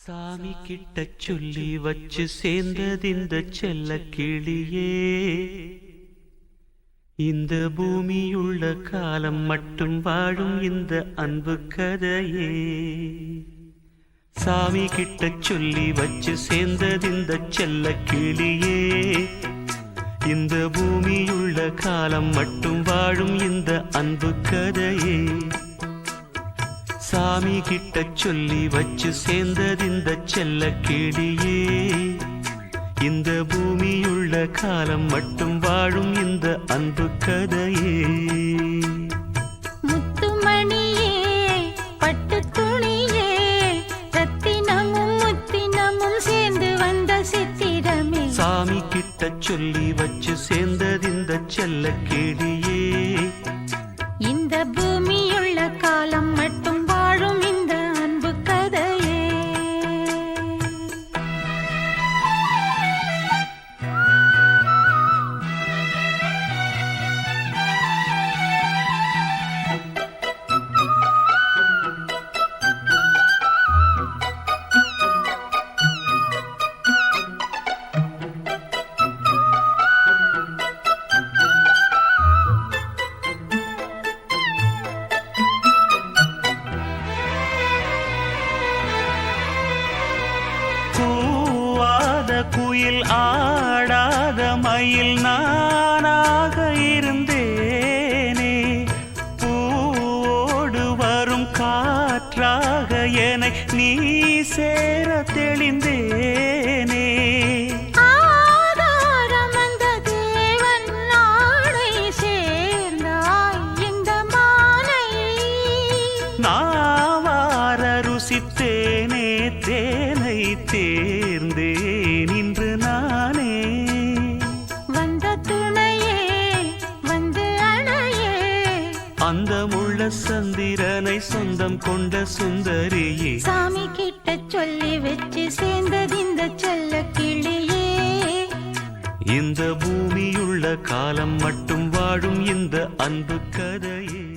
சாமி கிட்ட சொல்லி வச்சு சேர்ந்ததிந்த செல்ல கிளியே, இந்த பூமியுள்ள காலம் மட்டும் வாழும் இந்த அன்பு கதையே. சாமி கிட்ட சொல்லி வச்சு சேர்ந்ததிந்த செல்ல கிளியே, இந்த பூமியுள்ள காலம் மட்டும் வாழும் இந்த அன்பு கதையே. சாமி கிட்ட சொல்லி வச்சு சேர்ந்ததிந்த செல்ல கிளியே, இந்த பூமியுள்ள காலம் மட்டும் வாழும் இந்த அன்பு கதையே. முத்துமணியே, பட்டு துணியே, ரத்தினமும் முத்தினமும் சேர்ந்து வந்த சித்திரமே. சாமி கிட்ட சொல்லி வச்சு சேர்ந்ததிந்த செல்ல கிளியே, இந்த பூமியுள்ள காலம் மட்டும் வாழும் இந்த அன்பு கதையே. குயில் ஆடாத மயில் நானாக இருந்தேனே, பூவோடு வரும் காற்றாக என்னை நீ சேர தெளிந்தேனே. ஆதாரம் அந்த தேவன் நாடை சேர்ந்தாய் இந்த மாலை. நாவார ருசித்தேனே தேனை தேர்ந்தேன் இன்று நானே. வந்த துணையே வந்து அணையே, அந்த முள்ள சந்திரனை சொந்தம் கொண்ட சுந்தரியே. சாமி கிட்ட சொல்லி வச்சு சேர்ந்ததிந்த செல்ல கிளியே, இந்த பூமியுள்ள காலம் மட்டும் வாழும் இந்த அன்பு கதையே.